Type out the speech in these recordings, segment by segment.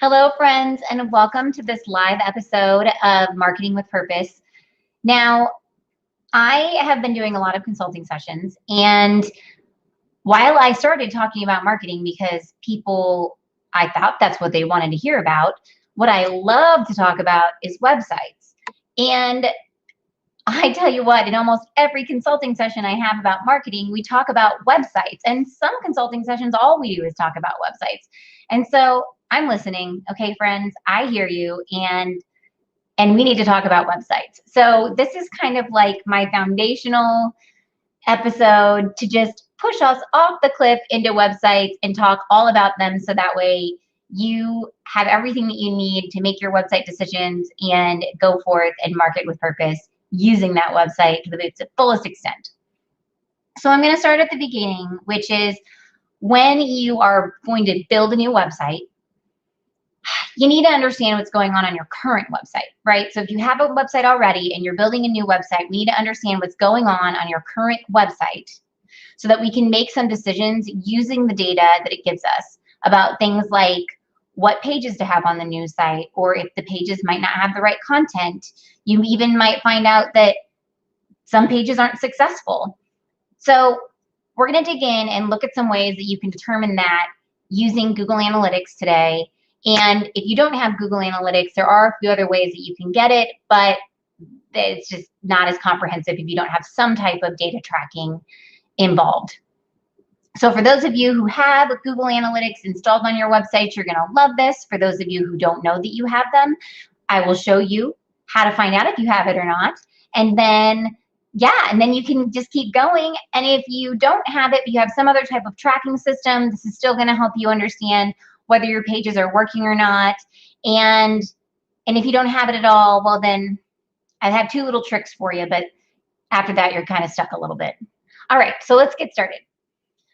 Hello, friends, and welcome to this live episode of Marketing with Purpose. Now, I have been doing a lot of consulting sessions, and while I started talking about marketing because I thought that's what they wanted to hear about, what I love to talk about is websites. And I tell you what, in almost every consulting session I have about marketing, we talk about websites. And some consulting sessions, all we do is talk about websites. And so I'm listening. Okay, friends, I hear you. And we need to talk about websites. So this is kind of like my foundational episode to just push us off the cliff into websites and talk all about them so that way you have everything that you need to make your website decisions and go forth and market with purpose using that website to its fullest extent. So I'm going to start at the beginning, which is when you are going to build a new website, you need to understand what's going on your current website, right? So if you have a website already and you're building a new website, we need to understand what's going on your current website so that we can make some decisions using the data that it gives us about things like what pages to have on the new site, or if the pages might not have the right content. You even might find out that some pages aren't successful. So we're going to dig in and look at some ways that you can determine that using Google Analytics today. And if you don't have Google Analytics, there are a few other ways that you can get it, but it's just not as comprehensive if you don't have some type of data tracking involved. So for those of you who have Google Analytics installed on your website, you're going to love this. For those of you who don't know that you have them, I will show you how to find out if you have it or not. And then you can just keep going. And if you don't have it, but you have some other type of tracking system, this is still going to help you understand whether your pages are working or not. And if you don't have it at all, well, then I have two little tricks for you, but after that, you're kind of stuck a little bit. All right, so let's get started.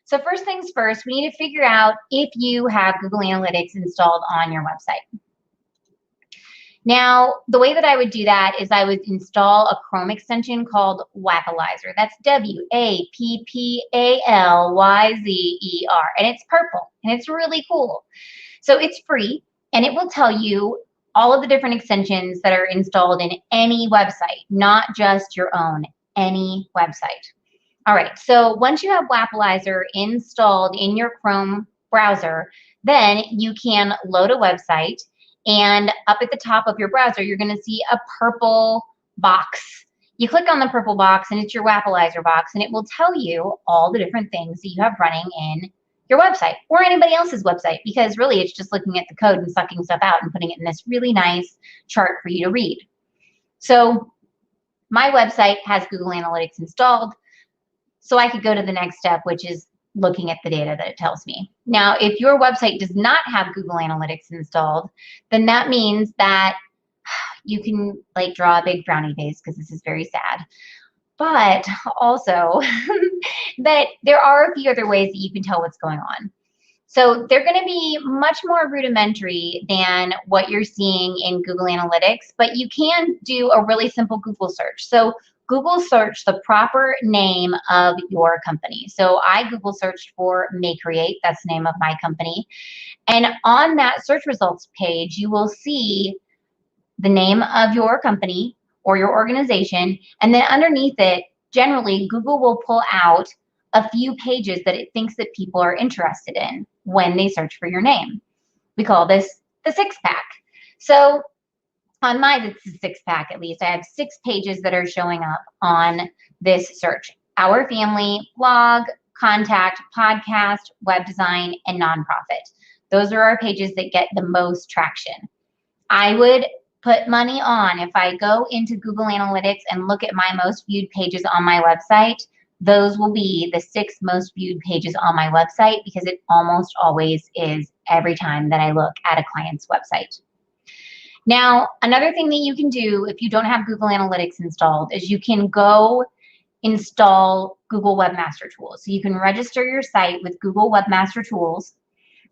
So first things first, we need to figure out if you have Google Analytics installed on your website. Now, the way that I would do that is I would install a Chrome extension called Wappalizer. That's WappalYzer, and it's purple, and it's really cool. So it's free, and it will tell you all of the different extensions that are installed in any website, not just your own, any website. All right, so once you have Wappalizer installed in your Chrome browser, then you can load a website, and up at the top of your browser, you're going to see a purple box. You click on the purple box, and it's your Wappalizer box, and it will tell you all the different things that you have running in your website or anybody else's website, because really it's just looking at the code and sucking stuff out and putting it in this really nice chart for you to read. So my website has Google Analytics installed. So I could go to the next step, which is looking at the data that it tells me. Now, if your website does not have Google Analytics installed, then that means that you can draw a big frowny face because this is very sad. But also that there are a few other ways that you can tell what's going on. So they're going to be much more rudimentary than what you're seeing in Google Analytics, but you can do a really simple Google search. So Google search the proper name of your company. So I Google searched for Maycreate, that's the name of my company. And on that search results page, you will see the name of your company or your organization. And then underneath it, generally, Google will pull out a few pages that it thinks that people are interested in when they search for your name. We call this the 6-pack. So on mine, it's a 6-pack at least. I have 6 pages that are showing up on this search: Our Family, blog, contact, podcast, web design, and nonprofit. Those are our pages that get the most traction. I would put money on, if I go into Google Analytics and look at my most viewed pages on my website, those will be the 6 most viewed pages on my website, because it almost always is every time that I look at a client's website. Now, another thing that you can do if you don't have Google Analytics installed is you can go install Google Webmaster Tools. So you can register your site with Google Webmaster Tools,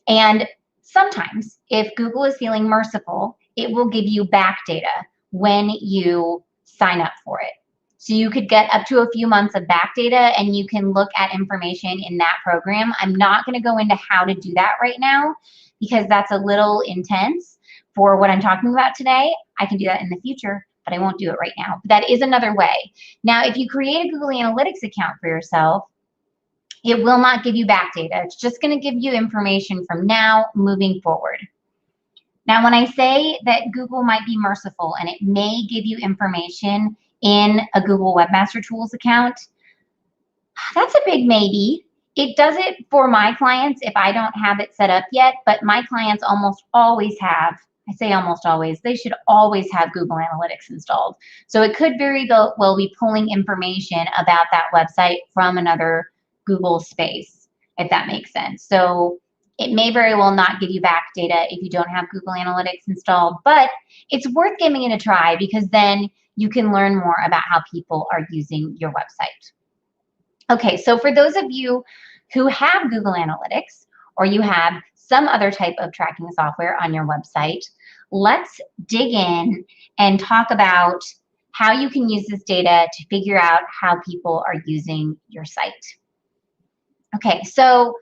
and sometimes if Google is feeling merciful, it will give you back data when you sign up for it. So you could get up to a few months of back data, and you can look at information in that program. I'm not going to go into how to do that right now, because that's a little intense for what I'm talking about today. I can do that in the future, but I won't do it right now. But that is another way. Now, if you create a Google Analytics account for yourself, it will not give you back data. It's just going to give you information from now moving forward. Now, when I say that Google might be merciful and it may give you information in a Google Webmaster Tools account, that's a big maybe. It does it for my clients if I don't have it set up yet, but my clients almost always have, I say almost always, they should always have Google Analytics installed. So it could very well be pulling information about that website from another Google space, if that makes sense. So it may very well not give you back data if you don't have Google Analytics installed, but it's worth giving it a try because then you can learn more about how people are using your website. Okay, so for those of you who have Google Analytics or you have some other type of tracking software on your website, let's dig in and talk about how you can use this data to figure out how people are using your site. Okay, so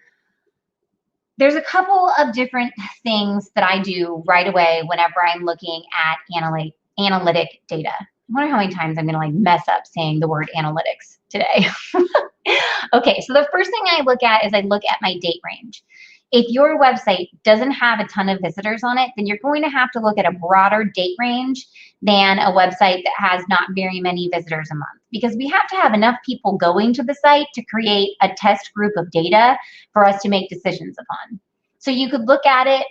there's a couple of different things that I do right away whenever I'm looking at analytic data. I wonder how many times I'm gonna mess up saying the word analytics today. Okay, so the first thing I look at is I look at my date range. If your website doesn't have a ton of visitors on it, then you're going to have to look at a broader date range than a website that has not very many visitors a month, because we have to have enough people going to the site to create a test group of data for us to make decisions upon. So you could look at it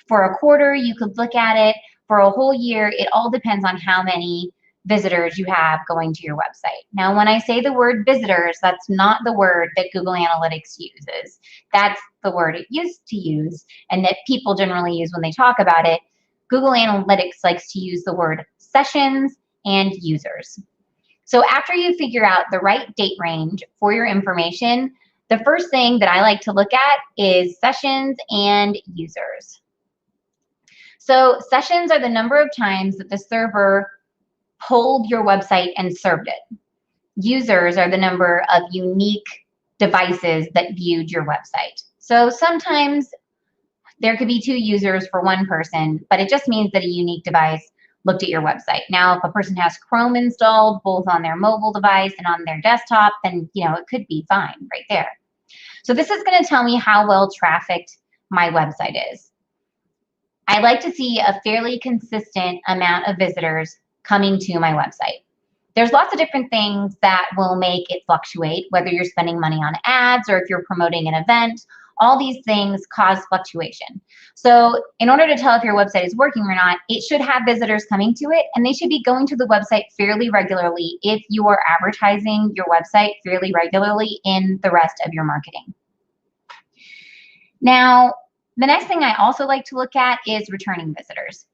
for a quarter, you could look at it for a whole year. It all depends on how many visitors you have going to your website. Now, when I say the word visitors, that's not the word that Google Analytics uses. That's the word it used to use and that people generally use when they talk about it. Google Analytics likes to use the word sessions and users. So after you figure out the right date range for your information, the first thing that I like to look at is sessions and users. So sessions are the number of times that the server pulled your website and served it. Users are the number of unique devices that viewed your website. So sometimes there could be 2 users for one person, but it just means that a unique device looked at your website. Now, if a person has Chrome installed both on their mobile device and on their desktop, then it could be fine right there. So this is going to tell me how well trafficked my website is. I like to see a fairly consistent amount of visitors coming to my website. There's lots of different things that will make it fluctuate, whether you're spending money on ads or if you're promoting an event. All these things cause fluctuation. So in order to tell if your website is working or not, it should have visitors coming to it, and they should be going to the website fairly regularly if you are advertising your website fairly regularly in the rest of your marketing. Now, the next thing I also like to look at is returning visitors.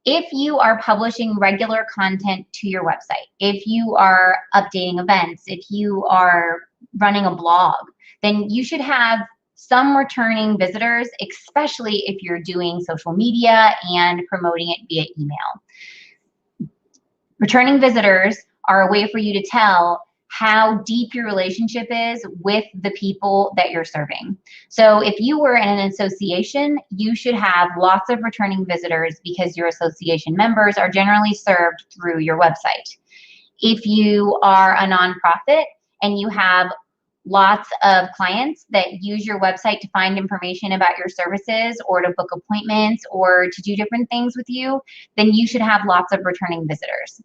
If you are publishing regular content to your website, if you are updating events, if you are running a blog, then you should have some returning visitors, especially if you're doing social media and promoting it via email. Returning visitors are a way for you to tell how deep your relationship is with the people that you're serving. So if you were in an association, you should have lots of returning visitors because your association members are generally served through your website. If you are a nonprofit and you have lots of clients that use your website to find information about your services or to book appointments or to do different things with you, then you should have lots of returning visitors.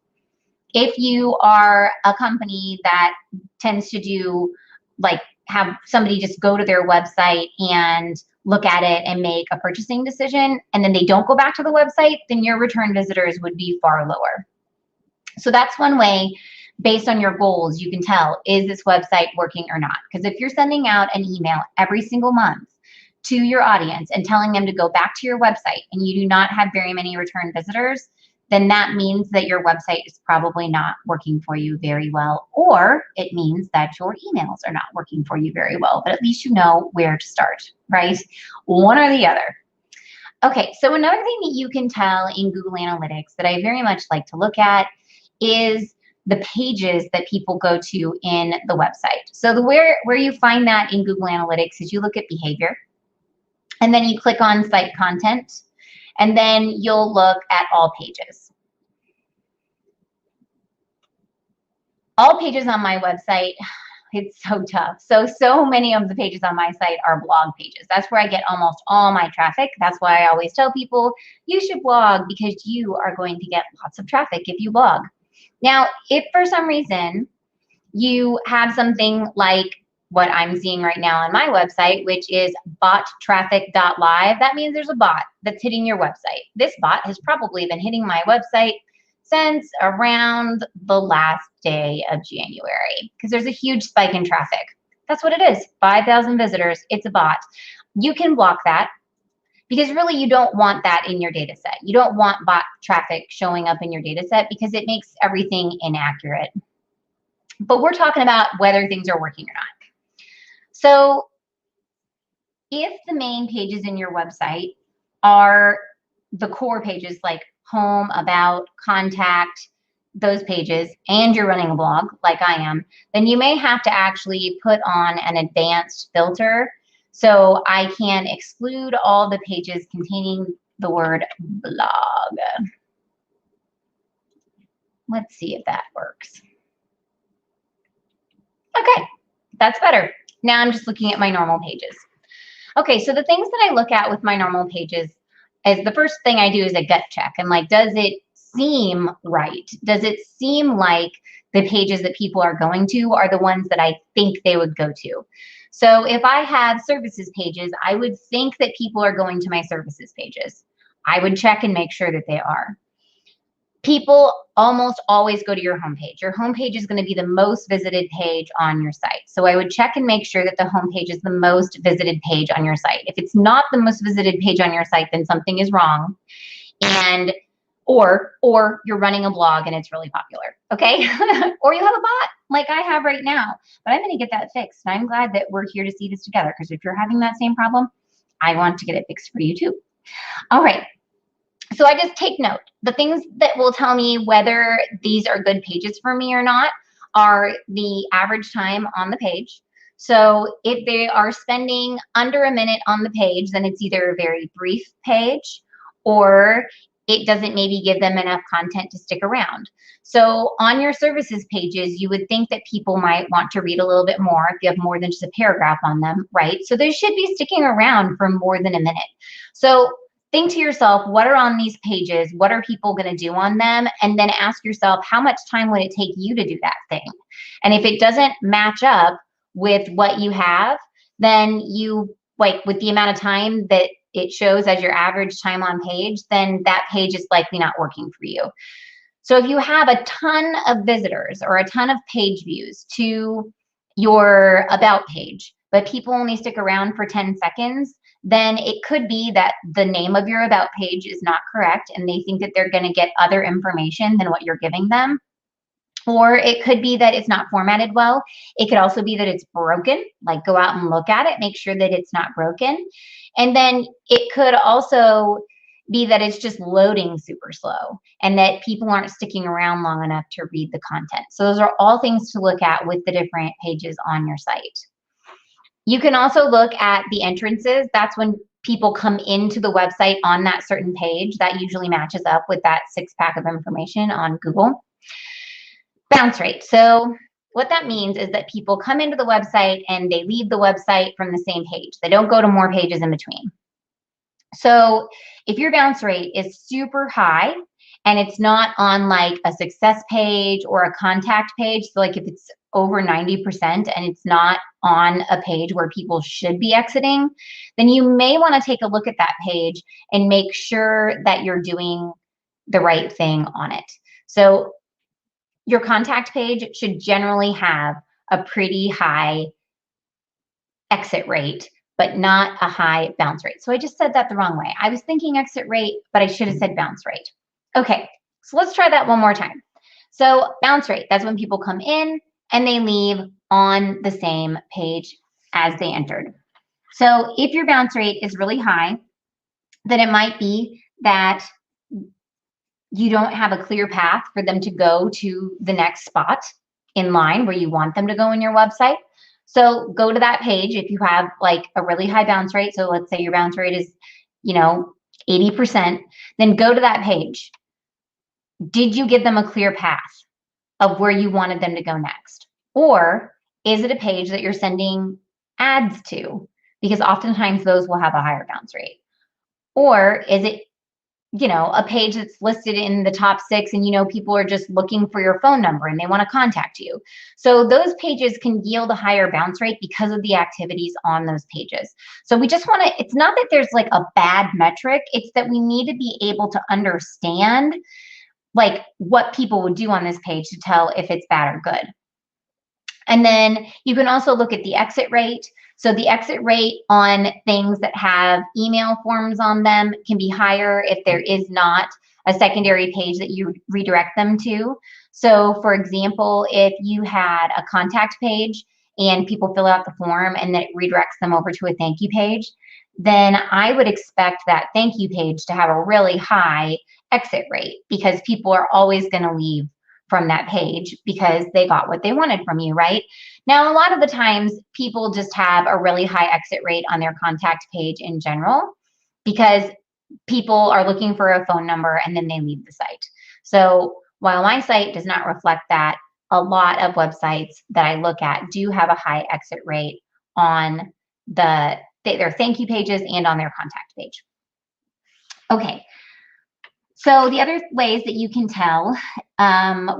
If you are a company that tends to do have somebody just go to their website and look at it and make a purchasing decision and then they don't go back to the website, then your return visitors would be far lower. So that's one way, based on your goals, you can tell, is this website working or not? Because if you're sending out an email every single month to your audience and telling them to go back to your website and you do not have very many return visitors, then that means that your website is probably not working for you very well, or it means that your emails are not working for you very well, but at least you know where to start, right? One or the other. Okay, so another thing that you can tell in Google Analytics that I very much like to look at is the pages that people go to in the website. So where you find that in Google Analytics is you look at behavior. And then you click on site content, and then you'll look at all pages. All pages on my website, it's so tough. So many of the pages on my site are blog pages. That's where I get almost all my traffic. That's why I always tell people you should blog, because you are going to get lots of traffic if you blog. Now, if for some reason you have something like what I'm seeing right now on my website, which is bottraffic.live, that means there's a bot that's hitting your website. This bot has probably been hitting my website since around the last day of January, because there's a huge spike in traffic. That's what it is. 5,000 visitors. It's a bot. You can block that, because really you don't want that in your data set. You don't want bot traffic showing up in your data set because it makes everything inaccurate. But we're talking about whether things are working or not. So if the main pages in your website are the core pages like home, about, contact, those pages, and you're running a blog like I am, then you may have to actually put on an advanced filter so I can exclude all the pages containing the word blog. Let's see if that works. Okay, that's better. Now I'm just looking at my normal pages. Okay, so the things that I look at with my normal pages is the first thing I do is a gut check. And like, does it seem right? Does it seem like the pages that people are going to are the ones that I think they would go to? So if I have services pages, I would think that people are going to my services pages. I would check and make sure that they are. People almost always go to your homepage. Your homepage is going to be the most visited page on your site. So I would check and make sure that the homepage is the most visited page on your site. If it's not the most visited page on your site, then something is wrong. And or you're running a blog and it's really popular, okay? Or you have a bot like I have right now. But I'm going to get that fixed. And I'm glad that we're here to see this together, because if you're having that same problem, I want to get it fixed for you too. All right. So I just take note. The things that will tell me whether these are good pages for me or not are the average time on the page. So if they are spending under a minute on the page, then it's either a very brief page or it doesn't maybe give them enough content to stick around. So on your services pages, you would think that people might want to read a little bit more if you have more than just a paragraph on them, right? So they should be sticking around for more than a minute. So think to yourself, what are on these pages? What are people going to do on them? And then ask yourself, how much time would it take you to do that thing? And if it doesn't match up with what you have, then you, like with the amount of time that it shows as your average time on page, then that page is likely not working for you. So if you have a ton of visitors or a ton of page views to your about page, but people only stick around for 10 seconds, then it could be that the name of your about page is not correct and they think that they're going to get other information than what you're giving them. Or it could be that it's not formatted well. It could also be that it's broken. Like, go out and look at it, make sure that it's not broken. And then it could also be that it's just loading super slow and that people aren't sticking around long enough to read the content. So those are all things to look at with the different pages on your site. You can also look at the entrances. That's when people come into the website on that certain page. That usually matches up with that 6-pack of information on Google. Bounce rate. So what that means is that people come into the website and they leave the website from the same page. They don't go to more pages in between. So if your bounce rate is super high and it's not on like a success page or a contact page, so like if it's over 90% and it's not on a page where people should be exiting, then you may want to take a look at that page and make sure that you're doing the right thing on it. So your contact page should generally have a pretty high exit rate, but not a high bounce rate. So I just said that the wrong way. I was thinking exit rate, but I should have said bounce rate. Okay, so let's try that one more time. So bounce rate, that's when people come in and they leave on the same page as they entered. So if your bounce rate is really high, then it might be that you don't have a clear path for them to go to the next spot in line where you want them to go in your website. So go to that page if you have like a really high bounce rate. So let's say your bounce rate is, 80%, then go to that page. Did you give them a clear path of where you wanted them to go next? Or is it a page that you're sending ads to? Because oftentimes those will have a higher bounce rate. Or is it, a page that's listed in the top 6 and people are just looking for your phone number and they want to contact you. So those pages can yield a higher bounce rate because of the activities on those pages. So we just want to, it's not that there's like a bad metric, it's that we need to be able to understand like what people would do on this page to tell if it's bad or good. And then you can also look at the exit rate. So the exit rate on things that have email forms on them can be higher if there is not a secondary page that you redirect them to. So for example, if you had a contact page and people fill out the form and then it redirects them over to a thank you page, then I would expect that thank you page to have a really high exit rate because people are always going to leave from that page because they got what they wanted from you, right? Now, a lot of the times people just have a really high exit rate on their contact page in general because people are looking for a phone number and then they leave the site. So while my site does not reflect that, a lot of websites that I look at do have a high exit rate on their thank you pages and on their contact page. Okay. So the other ways that you can tell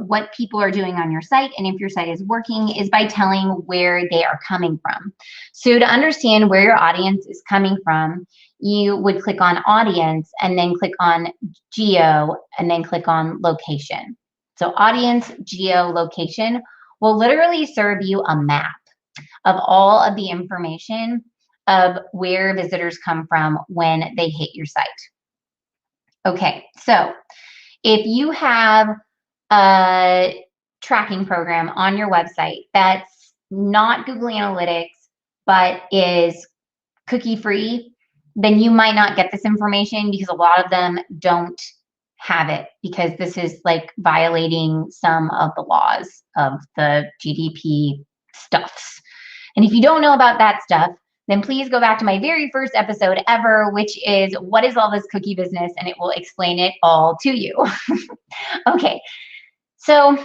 what people are doing on your site and if your site is working is by telling where they are coming from. So to understand where your audience is coming from, you would click on audience and then click on geo and then click on location. So audience, geo, location will literally serve you a map of all of the information of where visitors come from when they hit your site. Okay, so if you have a tracking program on your website that's not Google Analytics, but is cookie free, then you might not get this information because a lot of them don't have it because this is like violating some of the laws of the GDP stuffs. And if you don't know about that stuff, then please go back to my very first episode ever, which is what is all this cookie business? And it will explain it all to you. Okay, so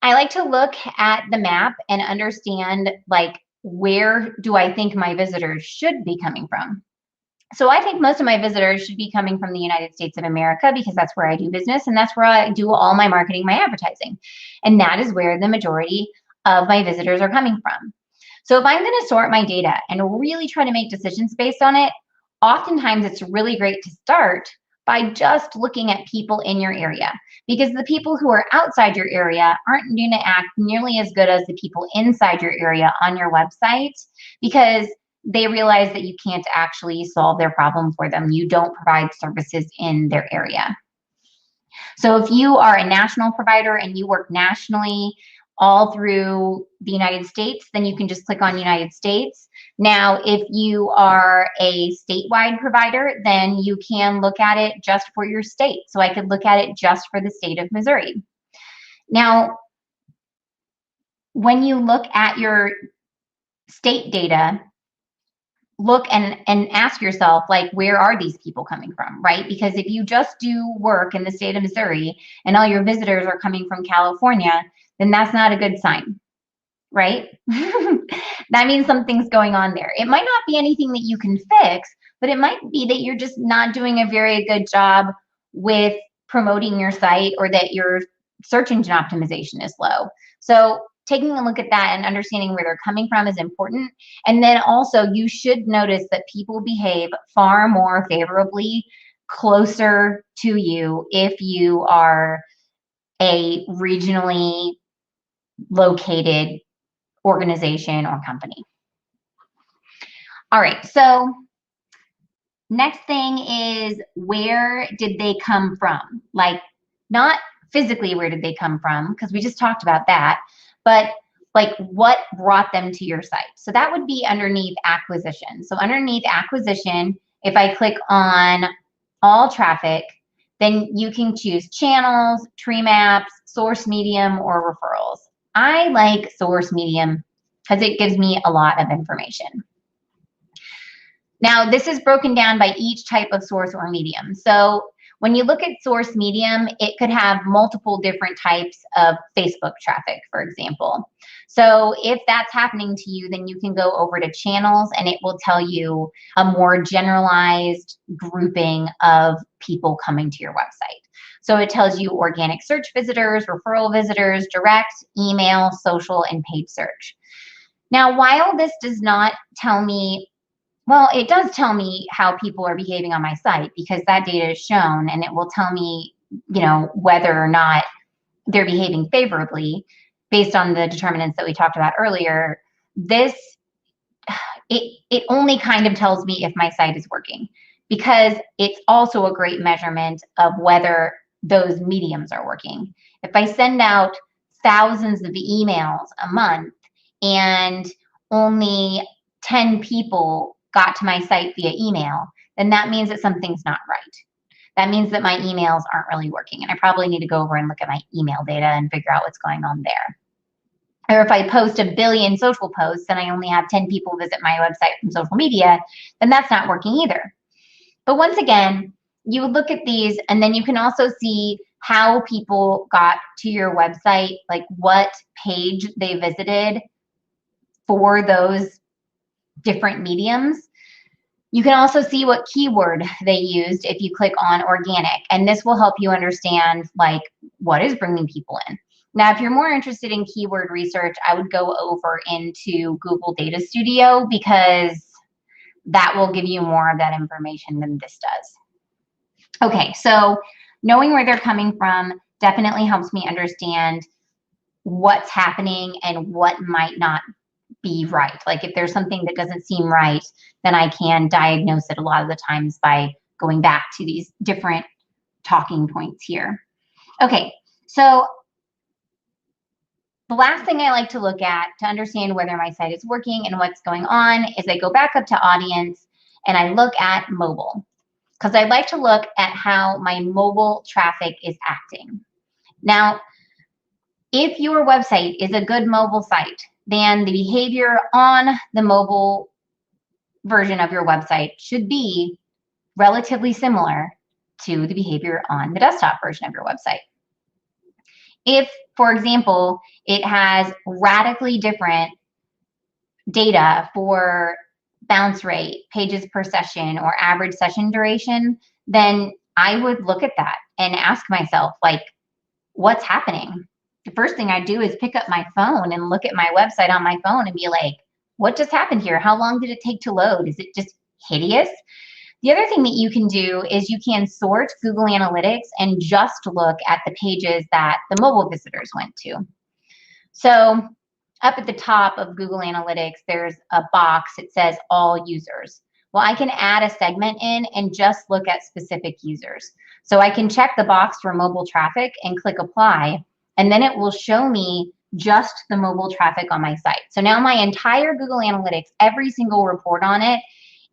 I like to look at the map and understand like where do I think my visitors should be coming from? So I think most of my visitors should be coming from the United States of America because that's where I do business and that's where I do all my marketing, my advertising. And that is where the majority of my visitors are coming from. So if I'm going to sort my data and really try to make decisions based on it, oftentimes it's really great to start by just looking at people in your area because the people who are outside your area aren't going to act nearly as good as the people inside your area on your website because they realize that you can't actually solve their problem for them. You don't provide services in their area. So if you are a national provider and you work nationally all through the United States, then you can just click on United States. Now, if you are a statewide provider, then you can look at it just for your state. So I could look at it just for the state of Missouri. Now, when you look at your state data, look and ask yourself, like, where are these people coming from, right? Because if you just do work in the state of Missouri and all your visitors are coming from California, then that's not a good sign, right? That means something's going on there. It might not be anything that you can fix, but it might be that you're just not doing a very good job with promoting your site or that your search engine optimization is low. So taking a look at that and understanding where they're coming from is important. And then also you should notice that people behave far more favorably closer to you if you are a regionally located organization or company. All right, so next thing is where did they come from? Like not physically where did they come from, because we just talked about that, but like what brought them to your site. So that would be underneath acquisition. So underneath acquisition, if I click on all traffic, then you can choose channels, tree maps, source medium, or referrals. I like source medium because it gives me a lot of information. Now, this is broken down by each type of source or medium. So when you look at source medium, it could have multiple different types of Facebook traffic, for example. So if that's happening to you, then you can go over to channels and it will tell you a more generalized grouping of people coming to your website. So it tells you organic search visitors, referral visitors, direct, email, social, and paid search. Now, while this does not tell me, well, it does tell me how people are behaving on my site because that data is shown and it will tell me, whether or not they're behaving favorably based on the determinants that we talked about earlier. It only kind of tells me if my site is working because it's also a great measurement of whether those mediums are working. If I send out thousands of emails a month and only 10 people got to my site via email, then that means that something's not right. That means that my emails aren't really working. And I probably need to go over and look at my email data and figure out what's going on there. Or if I post a billion social posts and I only have 10 people visit my website from social media, then that's not working either. But once again, you look at these and then you can also see how people got to your website, like what page they visited for those different mediums. You can also see what keyword they used if you click on organic, and this will help you understand like what is bringing people in. Now, if you're more interested in keyword research, I would go over into Google Data Studio because that will give you more of that information than this does. Okay, so knowing where they're coming from definitely helps me understand what's happening and what might not be right. Like if there's something that doesn't seem right, then I can diagnose it a lot of the times by going back to these different talking points here. Okay, so the last thing I like to look at to understand whether my site is working and what's going on is I go back up to audience and I look at mobile because I'd like to look at how my mobile traffic is acting. Now, if your website is a good mobile site, then the behavior on the mobile version of your website should be relatively similar to the behavior on the desktop version of your website. If, for example, it has radically different data for bounce rate, pages per session, or average session duration, then I would look at that and ask myself, like, what's happening? The first thing I do is pick up my phone and look at my website on my phone and be like, what just happened here? How long did it take to load? Is it just hideous? The other thing that you can do is you can sort Google Analytics and just look at the pages that the mobile visitors went to. So up at the top of Google Analytics, there's a box that says all users. Well, I can add a segment in and just look at specific users. So I can check the box for mobile traffic and click apply, and then it will show me just the mobile traffic on my site. So now my entire Google Analytics, every single report on it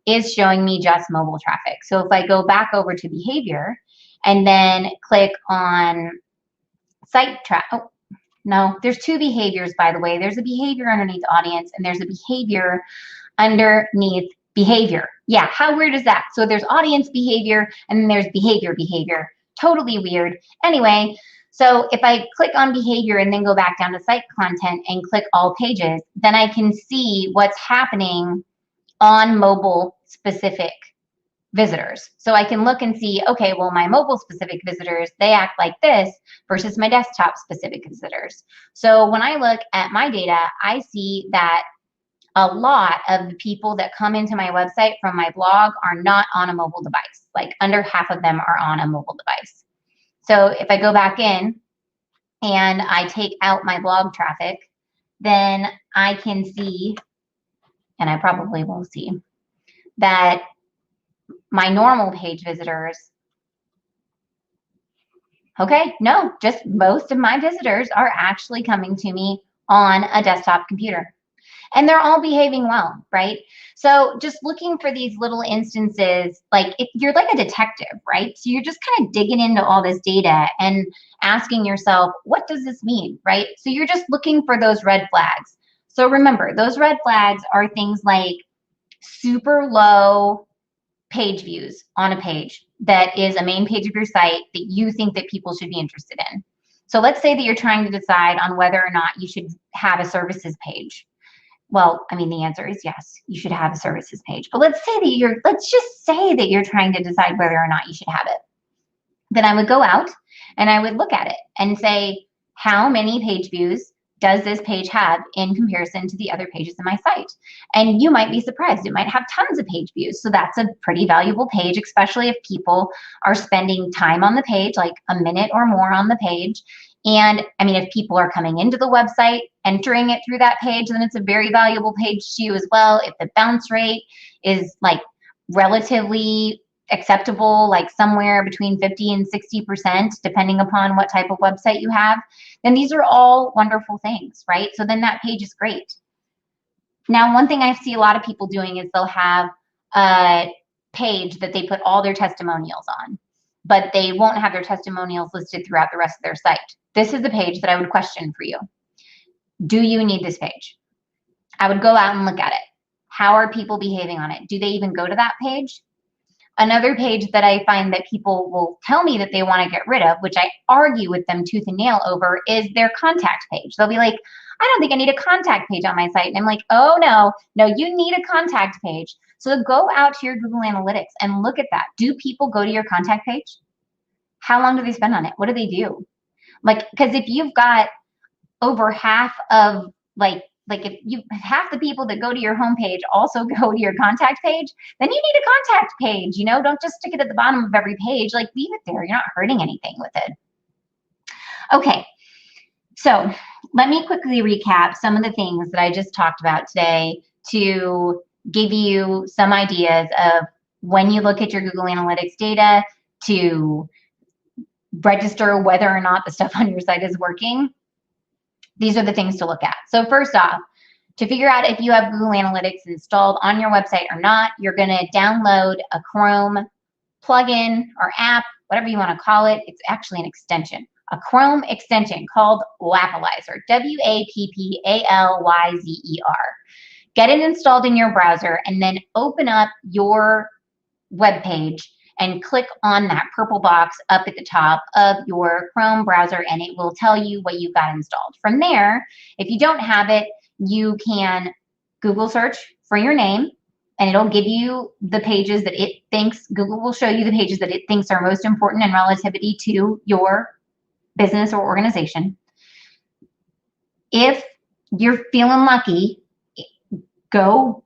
is showing me just mobile traffic. So if I go back over to behavior and then click on site traffic, oh, no, there's two behaviors, by the way. There's a behavior underneath audience and there's a behavior underneath behavior. Yeah, how weird is that? So there's audience behavior and then there's behavior. Totally weird. Anyway, so if I click on behavior and then go back down to site content and click all pages, then I can see what's happening on mobile specific visitors. So I can look and see, okay, well, my mobile specific visitors, they act like this versus my desktop specific visitors. So when I look at my data, I see that a lot of the people that come into my website from my blog are not on a mobile device. Like under half of them are on a mobile device. So if I go back in and I take out my blog traffic, then I can see, and I probably will see, that my normal page visitors, okay, no, just most of my visitors are actually coming to me on a desktop computer. And they're all behaving well, right? So just looking for these little instances, like if you're like a detective, right? So you're just kind of digging into all this data and asking yourself, what does this mean, right? So you're just looking for those red flags. So remember, those red flags are things like super low page views on a page that is a main page of your site that you think that people should be interested in. So let's say that you're trying to decide on whether or not you should have a services page. Well, I mean, the answer is yes, you should have a services page. But let's just say that you're trying to decide whether or not you should have it. Then I would go out and I would look at it and say, how many page views does this page have in comparison to the other pages in my site? And you might be surprised. It might have tons of page views. So that's a pretty valuable page, especially if people are spending time on the page, like a minute or more on the page. And I mean, if people are coming into the website, entering it through that page, then it's a very valuable page to you as well. If the bounce rate is like relatively acceptable, like somewhere between 50 and 60%, depending upon what type of website you have, then these are all wonderful things, right? So then that page is great. Now, one thing I see a lot of people doing is they'll have a page that they put all their testimonials on, but they won't have their testimonials listed throughout the rest of their site. This is the page that I would question for you. Do you need this page? I would go out and look at it. How are people behaving on it? Do they even go to that page? Another page that I find that people will tell me that they want to get rid of, which I argue with them tooth and nail over, is their contact page. They'll be like, I don't think I need a contact page on my site. And I'm like, oh, no, you need a contact page. So go out to your Google Analytics and look at that. Do people go to your contact page? How long do they spend on it? What do they do? Like, because if you've got over half of like if you half the people that go to your homepage also go to your contact page, then you need a contact page. Don't just stick it at the bottom of every page. Like, leave it there. You're not hurting anything with it. Okay, so let me quickly recap some of the things that I just talked about today to give you some ideas of when you look at your Google Analytics data to register whether or not the stuff on your site is working. These are the things to look at. So first off, to figure out if you have Google Analytics installed on your website or not, you're going to download a Chrome plugin or app, whatever you want to call it. It's actually an extension, a Chrome extension called Wappalizer, W-A-P-P-A-L-Y-Z-E-R. Get it installed in your browser and then open up your web page and click on that purple box up at the top of your Chrome browser, and it will tell you what you've got installed. From there, if you don't have it, you can Google search for your name, and it'll give you the pages that it thinks, Google will show you the pages that it thinks are most important in relativity to your business or organization. If you're feeling lucky, go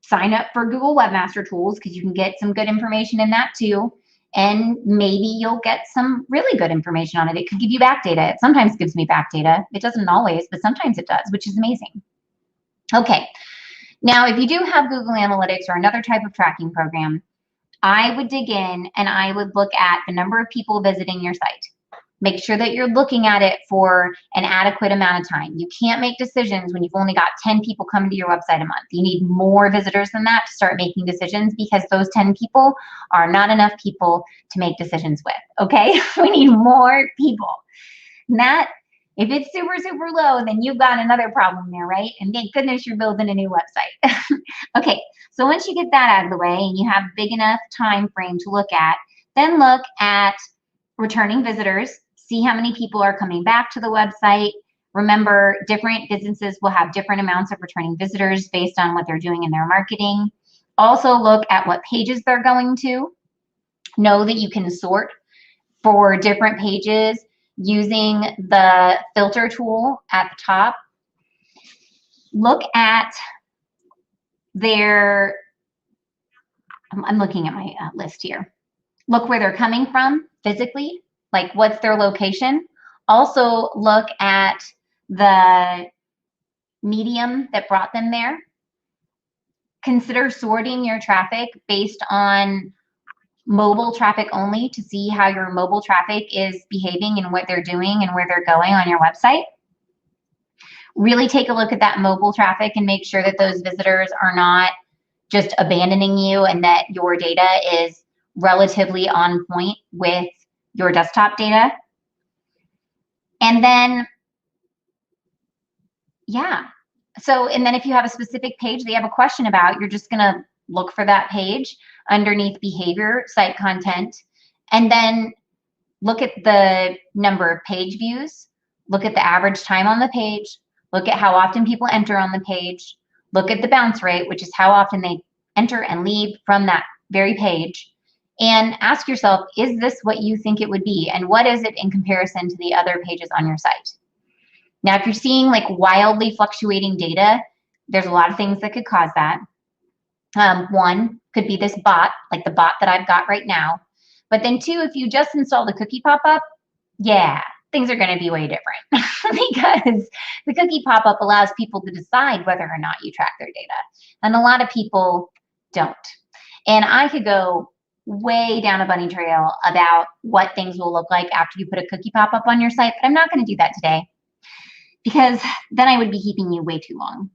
sign up for Google Webmaster Tools because you can get some good information in that too. And maybe you'll get some really good information on it. It could give you back data. It sometimes gives me back data. It doesn't always, but sometimes it does, which is amazing. Okay, now if you do have Google Analytics or another type of tracking program, I would dig in and I would look at the number of people visiting your site. Make sure that you're looking at it for an adequate amount of time. You can't make decisions when you've only got 10 people coming to your website a month. You need more visitors than that to start making decisions, because those 10 people are not enough people to make decisions with, okay? We need more people. And that, if it's super, super low, then you've got another problem there, right? And thank goodness you're building a new website. Okay, so once you get that out of the way and you have big enough time frame to look at, then look at returning visitors. See how many people are coming back to the website. Remember, different businesses will have different amounts of returning visitors based on what they're doing in their marketing. Also look at what pages they're going to. Know that you can sort for different pages using the filter tool at the top. Look at their, I'm looking at my list here. Look where they're coming from physically. Like, what's their location? Also look at the medium that brought them there. Consider sorting your traffic based on mobile traffic only to see how your mobile traffic is behaving and what they're doing and where they're going on your website. Really take a look at that mobile traffic and make sure that those visitors are not just abandoning you and that your data is relatively on point with your desktop data. And then, yeah, So, and then if you have a specific page that you have a question about, you're just going to look for that page underneath behavior, site content, and then look at the number of page views, look at the average time on the page, look at how often people enter on the page, look at the bounce rate, which is how often they enter and leave from that very page, and ask yourself, is this what you think it would be? And what is it in comparison to the other pages on your site? Now, if you're seeing like wildly fluctuating data, there's a lot of things that could cause that. One could be this bot, like the bot that I've got right now. But then two, if you just install the cookie pop-up, yeah, things are going to be way different because the cookie pop-up allows people to decide whether or not you track their data. And a lot of people don't. And I could go way down a bunny trail about what things will look like after you put a cookie pop-up on your site, but I'm not going to do that today because then I would be keeping you way too long.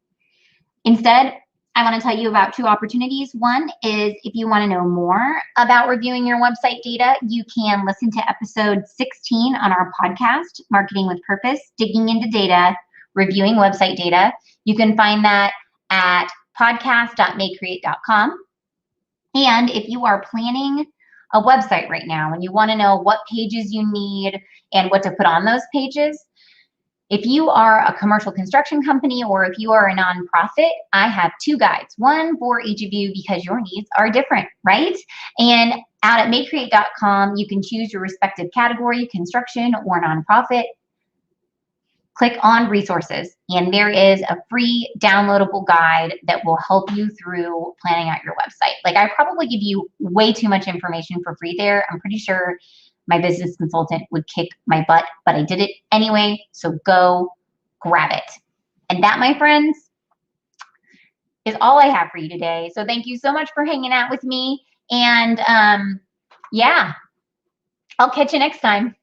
Instead, I want to tell you about two opportunities. One is if you want to know more about reviewing your website data, you can listen to episode 16 on our podcast, Marketing with Purpose, Digging into Data, Reviewing Website Data. You can find that at podcast.mayecreate.com. And if you are planning a website right now and you want to know what pages you need and what to put on those pages, if you are a commercial construction company or if you are a nonprofit, I have two guides, one for each of you because your needs are different, right? And out at mayecreate.com, you can choose your respective category, construction or nonprofit. Click on resources, and there is a free downloadable guide that will help you through planning out your website. Like, I probably give you way too much information for free there. I'm pretty sure my business consultant would kick my butt, but I did it anyway, so go grab it. And that, my friends, is all I have for you today. So thank you so much for hanging out with me, and yeah, I'll catch you next time.